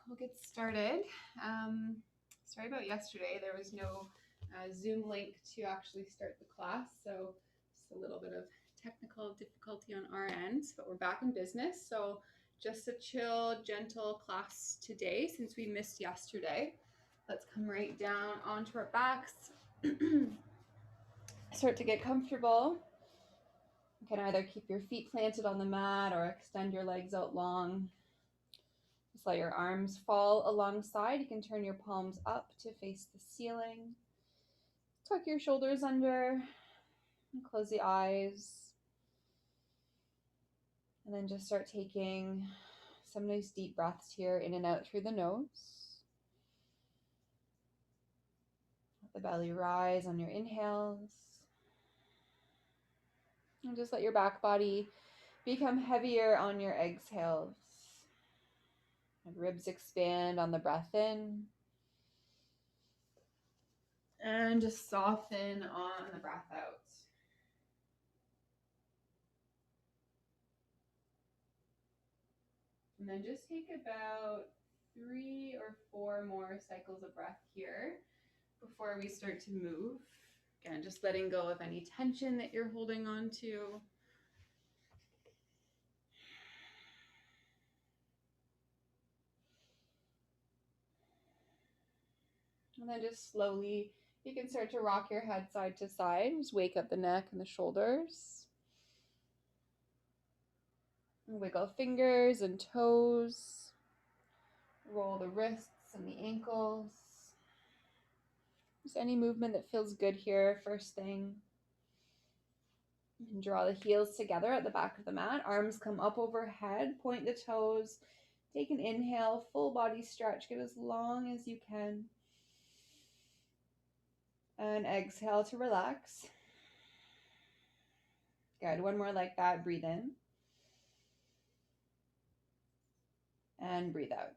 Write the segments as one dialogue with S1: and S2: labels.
S1: we'll get started. Sorry about yesterday. There was no Zoom link to actually start the class, so just a little bit of technical difficulty on our end, but we're back in business. So just a chill, gentle class today since we missed yesterday. Let's come right down onto our backs. Start to get comfortable. You can either keep your feet planted on the mat or extend your legs out long. Just let your arms fall alongside. You can turn your palms up to face the ceiling. Tuck your shoulders under and close the eyes. And then just start taking some nice deep breaths here in and out through the nose. Let the belly rise on your inhales. And just let your back body become heavier on your exhales. And ribs expand on the breath in. And just soften on the breath out. And then just take about 3 or 4 more cycles of breath here before we start to move. Again, just letting go of any tension that you're holding on to. And then just slowly, you can start to rock your head side to side. Just wake up the neck and the shoulders. And wiggle fingers and toes. Roll the wrists and the ankles. Just any movement that feels good here, first thing. And draw the heels together at the back of the mat. Arms come up overhead. Point the toes. Take an inhale, full body stretch. Get as long as you can. And exhale to relax. Good. One more like that. Breathe in. And breathe out.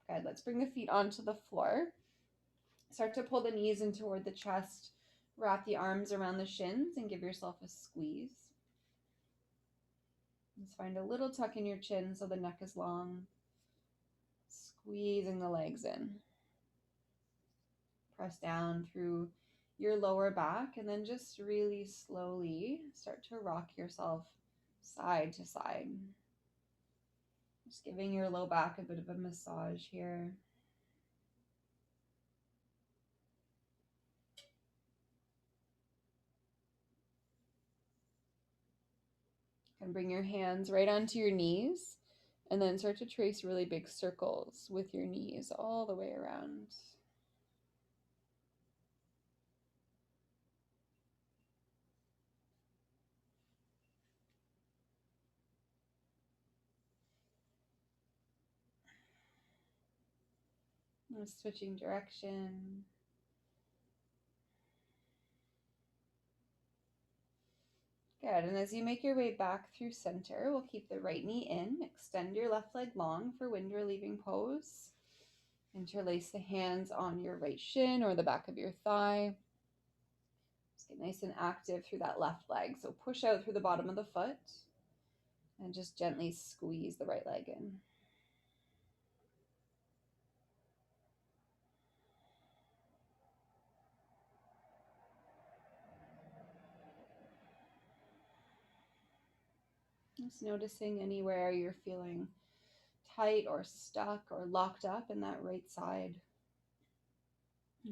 S1: Good. Let's bring the feet onto the floor. Start to pull the knees in toward the chest. Wrap the arms around the shins and give yourself a squeeze. Just find a little tuck in your chin so the neck is long. Squeezing the legs in. Press down through your lower back and then just really slowly start to rock yourself side to side. Just giving your low back a bit of a massage here. And bring your hands right onto your knees and then start to trace really big circles with your knees all the way around. I'm switching direction. Good, and as you make your way back through center, we'll keep the right knee in, extend your left leg long for wind relieving pose. Interlace the hands on your right shin or the back of your thigh. Just get nice and active through that left leg. So push out through the bottom of the foot and just gently squeeze the right leg in. Just noticing anywhere you're feeling tight or stuck or locked up in that right side.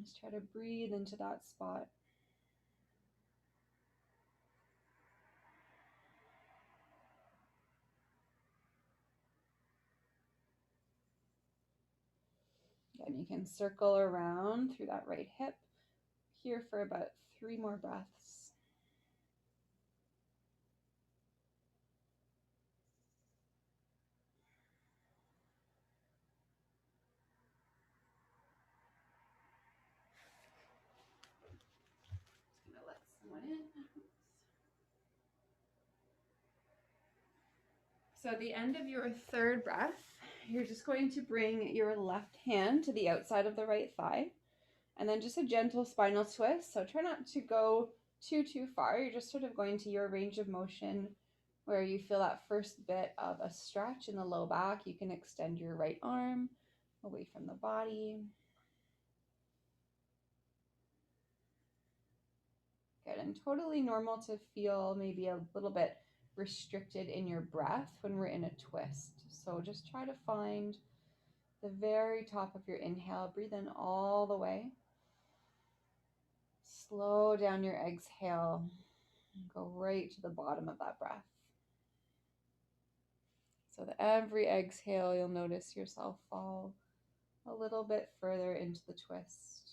S1: Just try to breathe into that spot. And you can circle around through that right hip here for about 3 more breaths. So at the end of your 3rd breath, you're just going to bring your left hand to the outside of the right thigh and then just a gentle spinal twist. So try not to go too far. You're just sort of going to your range of motion Where you feel that first bit of a stretch in the low back, you can extend your right arm away from the body. Good, and totally normal to feel maybe a little bit restricted in your breath when we're in a twist. So just try to find the very top of your inhale. Breathe in all the way. Slow down your exhale. Go right to the bottom of that breath. So that every exhale, you'll notice yourself fall a little bit further into the twist.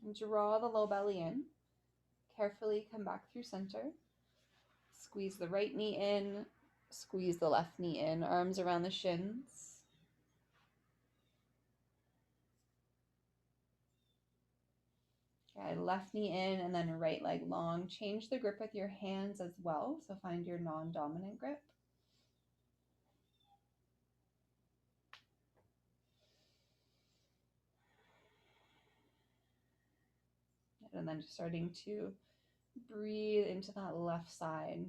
S1: And draw the low belly in. Carefully come back through center. Squeeze the right knee in. Squeeze the left knee in. Arms around the shins. Okay, left knee in and then right leg long. Change the grip with your hands as well. So find your non-dominant grip. And then just starting to breathe into that left side.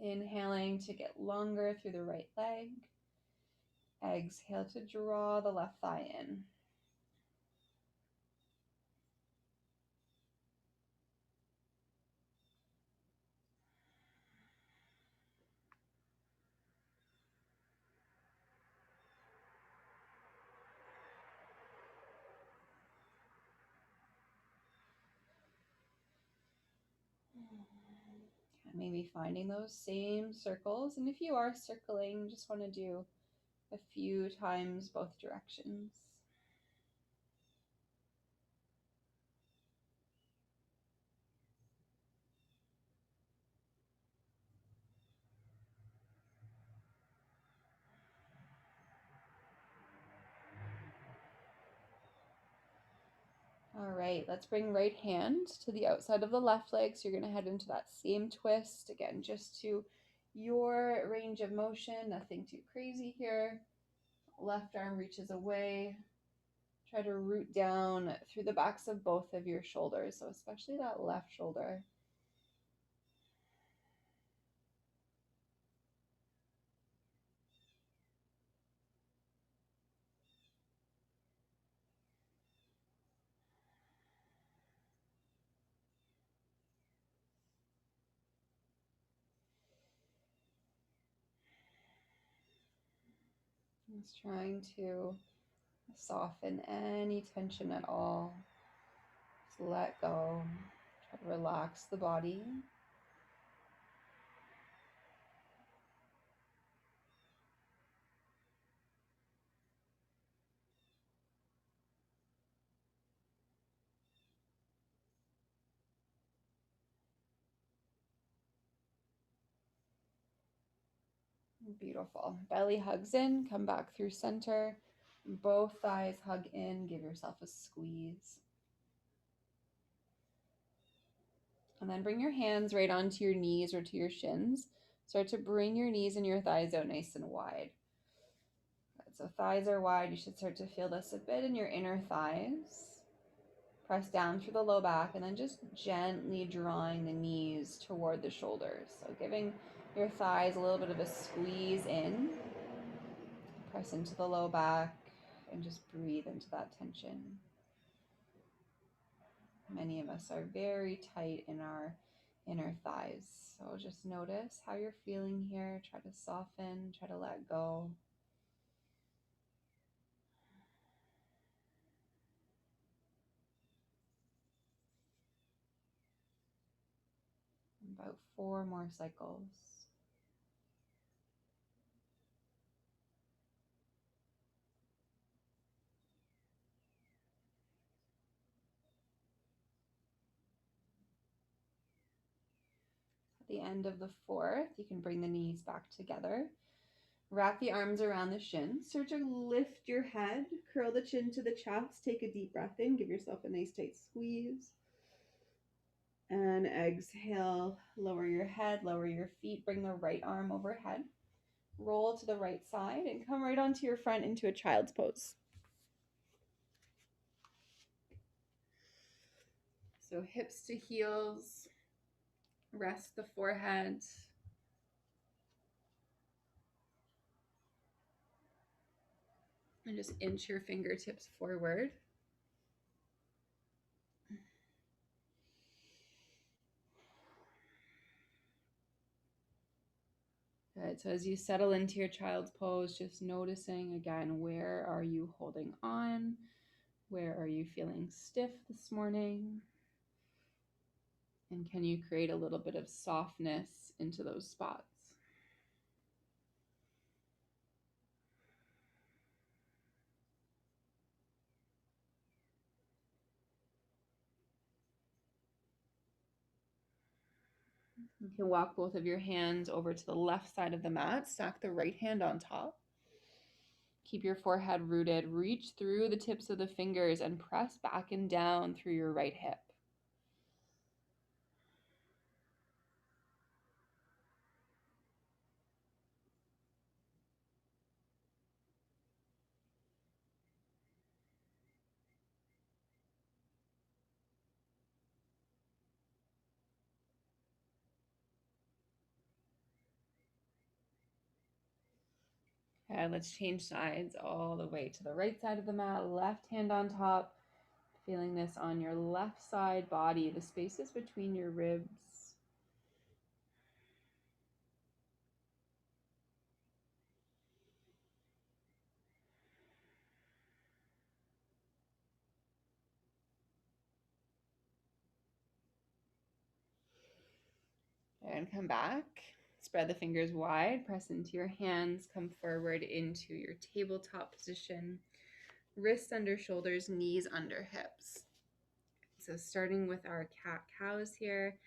S1: Inhaling to get longer through the right leg. Exhale to draw the left thigh in. Maybe finding those same circles. And if you are circling, just want to do a few times both directions. All right, let's bring right hand to the outside of the left leg. So you're going to head into that same twist. Again, just to your range of motion, nothing too crazy here. Left arm reaches away. Try to root down through the backs of both of your shoulders, so especially that left shoulder. Just trying to soften any tension at all. Just let go. Try to relax the body. Beautiful. Belly hugs in, come back through center. Both thighs hug in, give yourself a squeeze. And then bring your hands right onto your knees or to your shins. Start to bring your knees and your thighs out nice and wide. Good. So thighs are wide. You should start to feel this a bit in your inner thighs. Press down through the low back and then just gently drawing the knees toward the shoulders. So giving your thighs a little bit of a squeeze in. Press into the low back and just breathe into that tension. Many of us are very tight in our inner thighs. So just notice how you're feeling here. Try to soften, try to let go. About 4 more cycles. At the end of the 4th, you can bring the knees back together. Wrap the arms around the shins. Start to lift your head. Curl the chin to the chest. Take a deep breath in. Give yourself a nice tight squeeze. And exhale. Lower your head. Lower your feet. Bring the right arm overhead. Roll to the right side and come right onto your front into a child's pose. So hips to heels, rest the forehead. And just inch your fingertips forward. Good. So as you settle into your child's pose, just noticing again, where are you holding on? Where are you feeling stiff this morning? And can you create a little bit of softness into those spots? You can walk both of your hands over to the left side of the mat, stack the right hand on top. Keep your forehead rooted, reach through the tips of the fingers and press back and down through your right hip. Okay, let's change sides all the way to the right side of the mat, left hand on top. Feeling this on your left side body, the spaces between your ribs. And come back. Spread the fingers wide, press into your hands, come forward into your tabletop position. Wrists under shoulders, knees under hips. So starting with our cat-cows here,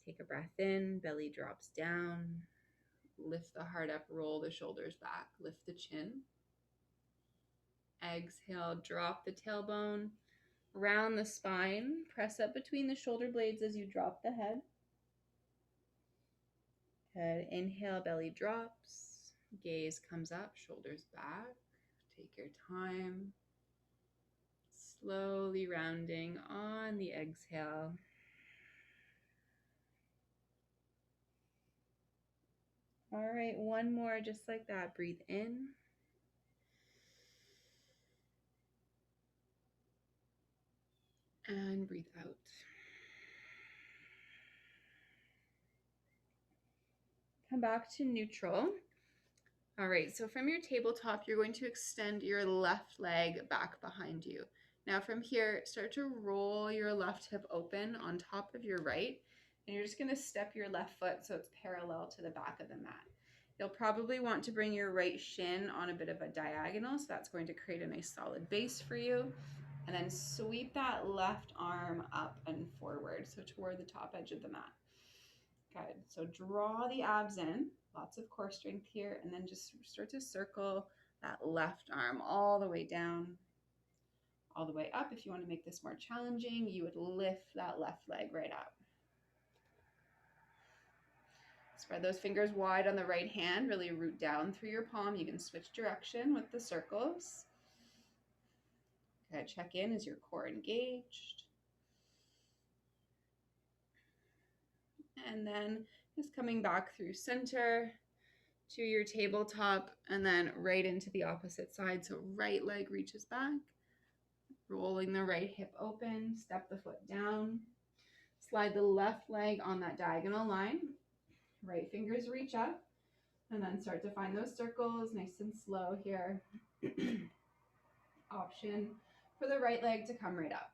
S1: take a breath in, belly drops down, lift the heart up, roll the shoulders back, lift the chin. Exhale, drop the tailbone, round the spine, press up between the shoulder blades as you drop the head. Good. Inhale, belly drops, gaze comes up, shoulders back. Take your time. Slowly rounding on the exhale. All right, one more just like that. Breathe in. And breathe out. Come back to neutral. All right, so from your tabletop, you're going to extend your left leg back behind you. Now from here, start to roll your left hip open on top of your right, and you're just going to step your left foot so it's parallel to the back of the mat. You'll probably want to bring your right shin on a bit of a diagonal, so that's going to create a nice solid base for you. And then sweep that left arm up and forward, so toward the top edge of the mat. Good. So draw the abs in, lots of core strength here, and then just start to circle that left arm all the way down, all the way up. If you want to make this more challenging, you would lift that left leg right up. Spread those fingers wide on the right hand, really root down through your palm. You can switch direction with the circles. Good. Check in, is your core engaged? And then just coming back through center to your tabletop and then right into the opposite side. So right leg reaches back, rolling the right hip open, step the foot down, slide the left leg on that diagonal line, right fingers reach up, and then start to find those circles nice and slow here. Option for the right leg to come right up.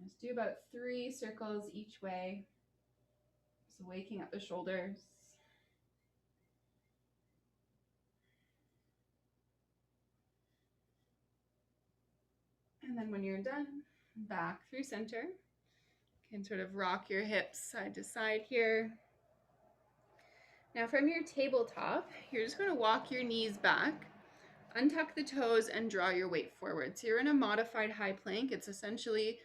S1: Let's do about 3 circles each way. So waking up the shoulders. And then when you're done, back through center. You can sort of rock your hips side to side here. Now from your tabletop, you're just going to walk your knees back, Untuck the toes and draw your weight forward. So you're in a modified high plank. It's essentially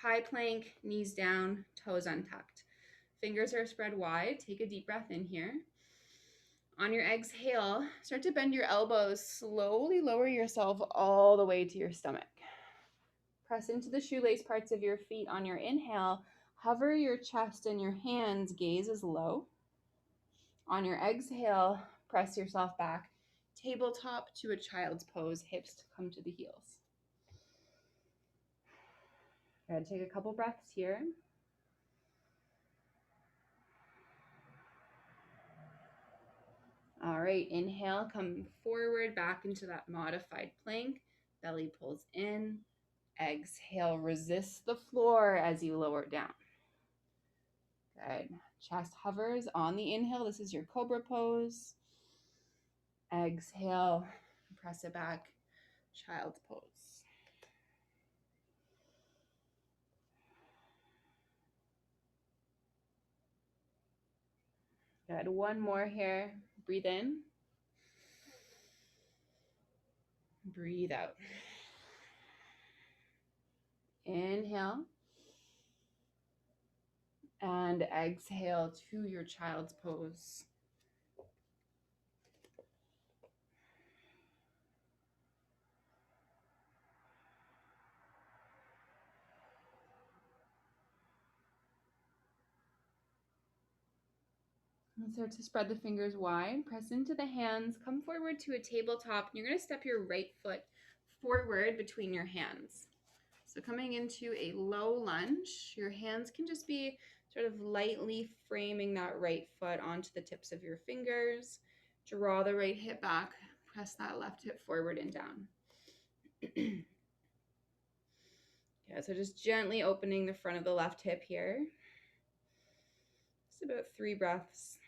S1: high plank, knees down, toes untucked. Fingers are spread wide. Take a deep breath in here. On your exhale, start to bend your elbows. Slowly lower yourself all the way to your stomach. Press into the shoelace parts of your feet on your inhale. Hover your chest and your hands. Gaze is low. On your exhale, press yourself back. Tabletop to a child's pose. Hips to come to the heels. Good. Take a couple breaths here. All right, inhale, come forward, back into that modified plank. Belly pulls in. Exhale, resist the floor as you lower down. Good. Chest hovers on the inhale. This is your cobra pose. Exhale, press it back, child's pose. Good. One more here. Breathe in. Breathe out. Inhale. And exhale to your child's pose. And start to spread the fingers wide. Press into the hands. Come forward to a tabletop. You're going to step your right foot forward between your hands. So coming into a low lunge, your hands can just be sort of lightly framing that right foot onto the tips of your fingers. Draw the right hip back. Press that left hip forward and down. Yeah, so just gently opening the front of the left hip here. Just about 3 breaths.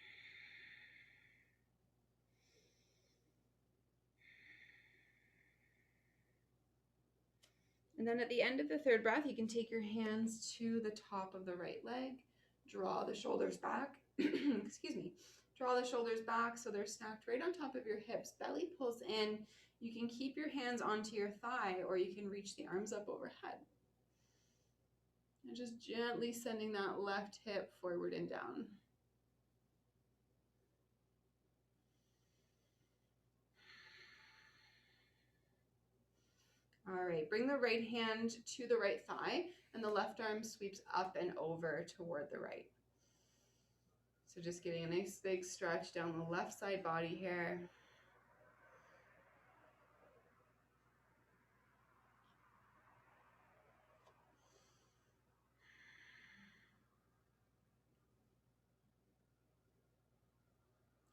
S1: And then at the end of the 3rd breath, you can take your hands to the top of the right leg. Draw the shoulders back. Excuse me. Draw the shoulders back so they're stacked right on top of your hips. Belly pulls in. You can keep your hands onto your thigh, or you can reach the arms up overhead. And just gently sending that left hip forward and down. All right, bring the right hand to the right thigh, and the left arm sweeps up and over toward the right. So just getting a nice big stretch down the left side body here.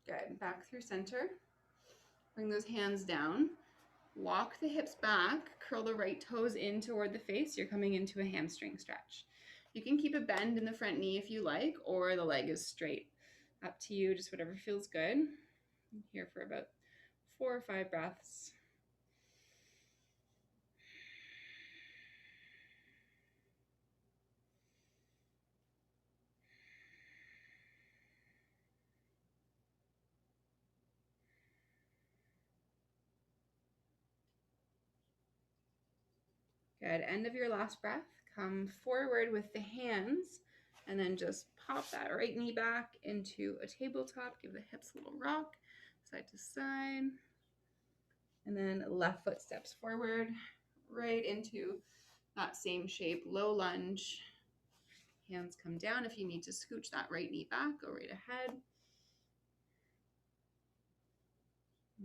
S1: Good. Back through center. Bring those hands down. Walk the hips back. Curl the right toes in toward the face. You're coming into a hamstring stretch. You can keep a bend in the front knee if you like, or the leg is straight. Up to you, just whatever feels good. I'm here for about 4 or 5 breaths. Good. End of your last breath. Come forward with the hands and then just pop that right knee back into a tabletop. Give the hips a little rock, side to side. And then left foot steps forward, right into that same shape, low lunge. Hands come down. If you need to scooch that right knee back, go right ahead.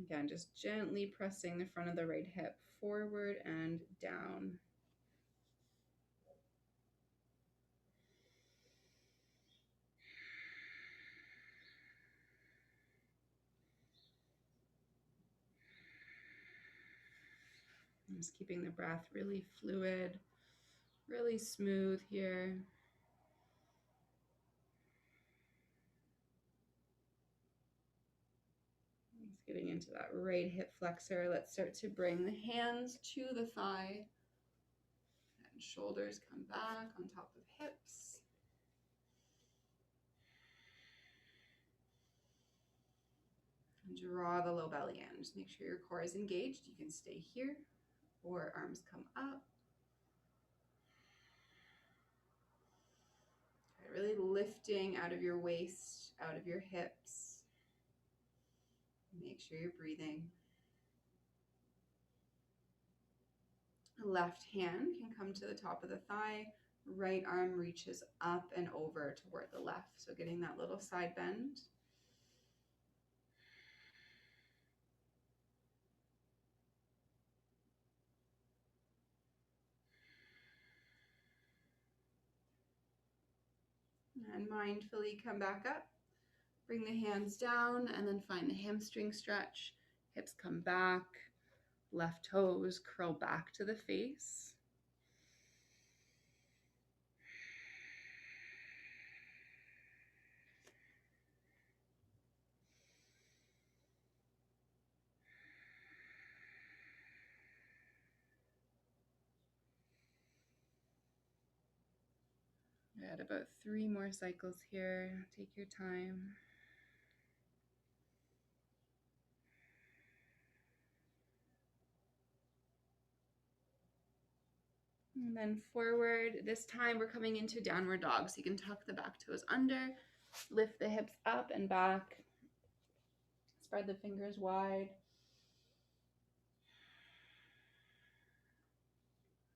S1: Again, just gently pressing the front of the right hip forward and down. Just keeping the breath really fluid, really smooth here. Just getting into that right hip flexor. Let's start to bring the hands to the thigh. And shoulders come back on top of hips. Draw the low belly in. Just make sure your core is engaged. You can stay here or arms come up. Really lifting out of your waist, out of your hips. Make sure you're breathing. Left hand can come to the top of the thigh. Right arm reaches up and over toward the left. So getting that little side bend. And mindfully come back up. Bring the hands down and then find the hamstring stretch. Hips come back. Left toes curl back to the face. Add about 3 more cycles here. Take your time. And then forward. This time we're coming into downward dog. So you can tuck the back toes under, lift the hips up and back, spread the fingers wide.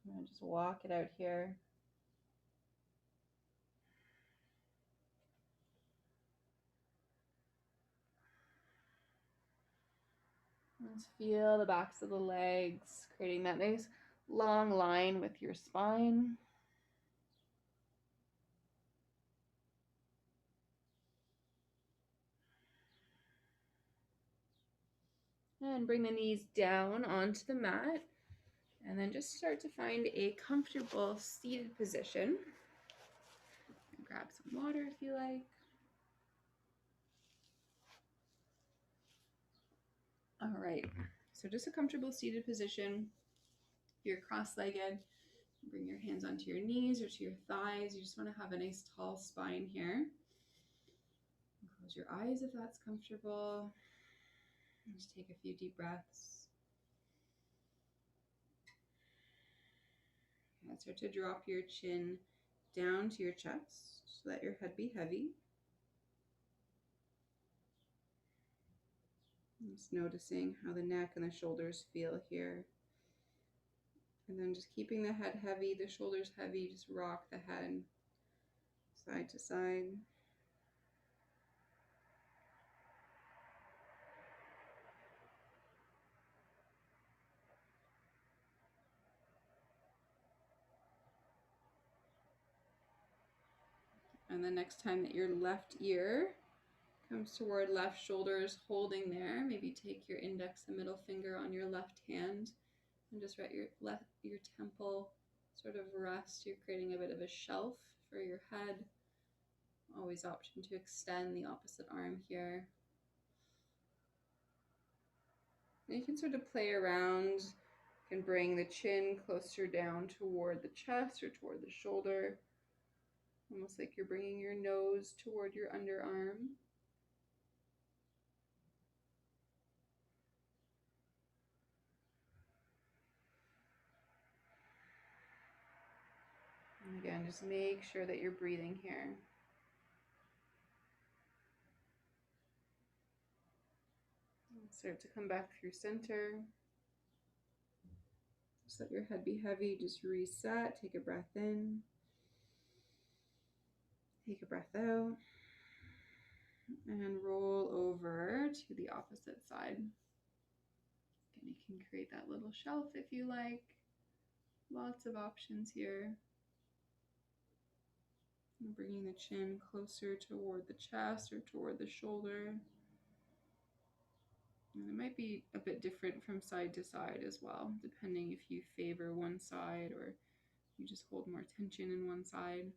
S1: And just walk it out here. Let's feel the backs of the legs, creating that nice long line with your spine. And bring the knees down onto the mat. And then just start to find a comfortable seated position. Grab some water if you like. All right, so just a comfortable seated position. If you're cross-legged, bring your hands onto your knees or to your thighs. You just want to have a nice tall spine here. Close your eyes if that's comfortable. And just take a few deep breaths. And start to drop your chin down to your chest. Just let your head be heavy. Just noticing how the neck and the shoulders feel here. And then just keeping the head heavy, the shoulders heavy, just rock the head side to side. And the next time that your left ear comes toward left shoulders, holding there, maybe take your index and middle finger on your left hand and just let your temple sort of rest. You're creating a bit of a shelf for your head. Always option to extend the opposite arm here. And you can sort of play around. You can bring the chin closer down toward the chest or toward the shoulder. Almost like you're bringing your nose toward your underarm. And again, just make sure that you're breathing here. Start to come back through center. Just let your head be heavy. Just reset. Take a breath in. Take a breath out. And roll over to the opposite side. And you can create that little shelf if you like. Lots of options here. And bringing the chin closer toward the chest or toward the shoulder. And it might be a bit different from side to side as well, depending if you favor one side or you just hold more tension in one side.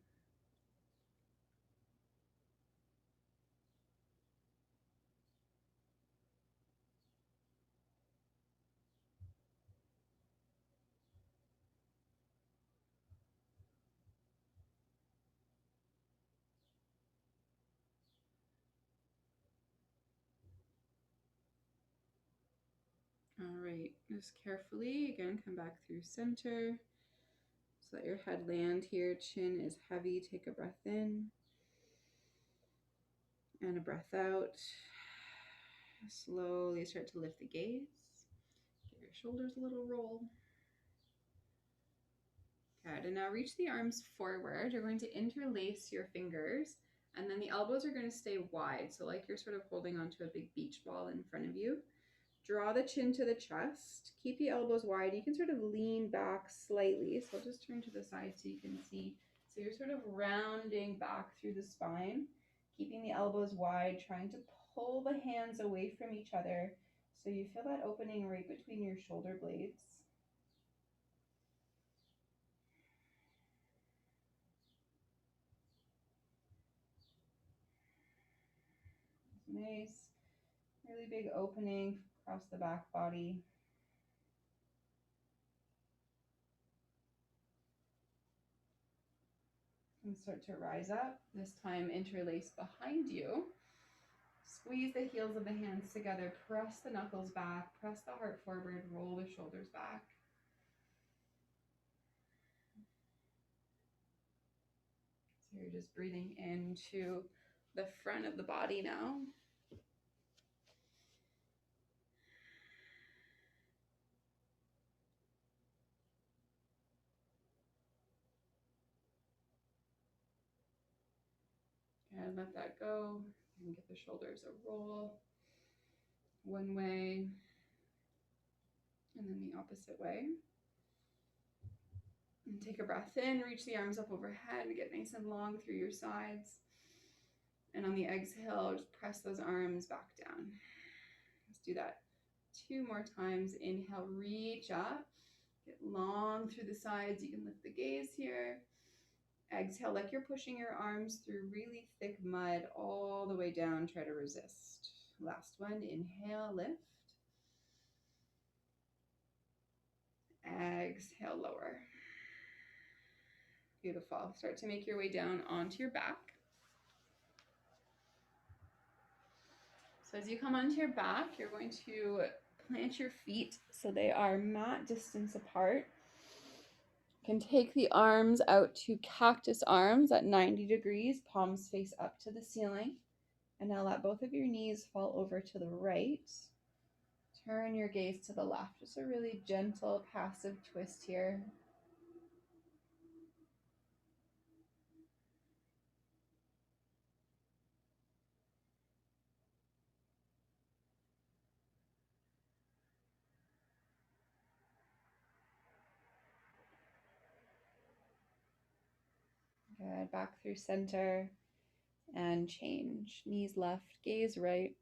S1: Just carefully, again, come back through center. So let your head land here. Chin is heavy. Take a breath in and a breath out. Slowly start to lift the gaze. Give your shoulders a little roll. Good, and now reach the arms forward. You're going to interlace your fingers, and then the elbows are going to stay wide. So like you're sort of holding onto a big beach ball in front of you. Draw the chin to the chest. Keep the elbows wide. You can sort of lean back slightly. So I'll just turn to the side so you can see. So you're sort of rounding back through the spine, keeping the elbows wide, trying to pull the hands away from each other so you feel that opening right between your shoulder blades. Nice, really big opening across the back body. And start to rise up, this time interlace behind you. Squeeze the heels of the hands together, press the knuckles back, press the heart forward, roll the shoulders back. So you're just breathing into the front of the body now. And let that go. And give the shoulders a roll one way and then the opposite way. And take a breath in, reach the arms up overhead, get nice and long through your sides. And on the exhale, just press those arms back down. Let's do that 2 more times. Inhale, reach up, get long through the sides. You can lift the gaze here. Exhale, like you're pushing your arms through really thick mud all the way down. Try to resist. Last one, inhale, lift. Exhale, lower. Beautiful. Start to make your way down onto your back. So as you come onto your back, you're going to plant your feet so they are mat distance apart. You can take the arms out to cactus arms at 90 degrees, palms face up to the ceiling. And now let both of your knees fall over to the right. Turn your gaze to the left. Just a really gentle, passive twist here. Good. Back through center and change. Knees left, gaze right.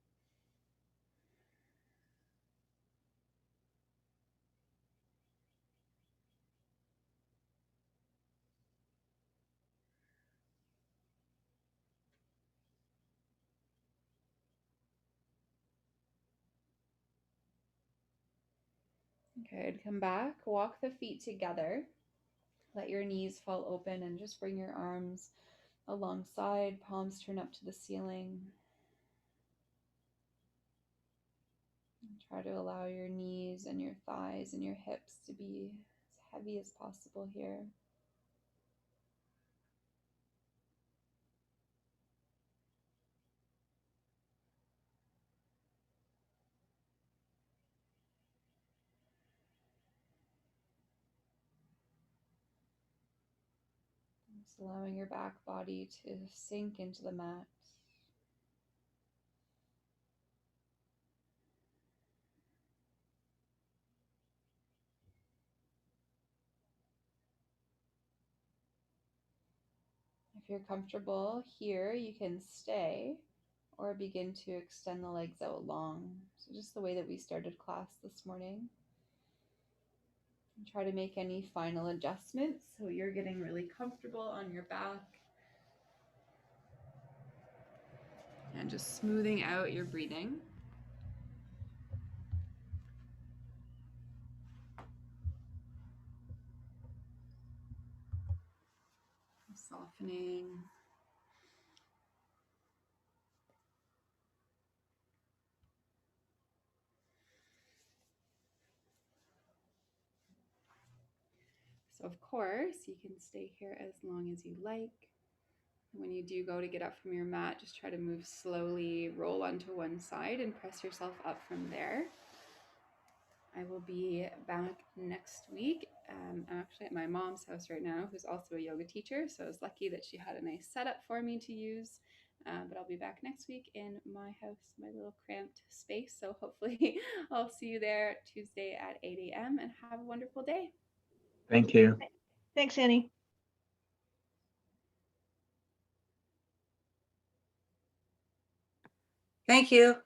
S1: Good. Come back. Walk the feet together. Let your knees fall open and just bring your arms alongside. Palms turn up to the ceiling. And try to allow your knees and your thighs and your hips to be as heavy as possible here. Just allowing your back body to sink into the mat. If you're comfortable here, you can stay or begin to extend the legs out long. So just the way that we started class this morning. And try to make any final adjustments so you're getting really comfortable on your back. And just smoothing out your breathing. Softening. of course, you can stay here as long as you like. When you do go to get up from your mat, just try to move slowly, roll onto one side and press yourself up from there. I will be back next week. I'm actually at my mom's house right now, who's also a yoga teacher. So I was lucky that she had a nice setup for me to use. But I'll be back next week in my house, my little cramped space. So hopefully I'll see you there Tuesday at 8 a.m. and have a wonderful day.
S2: Thank you.
S3: Thanks, Annie.
S4: Thank you.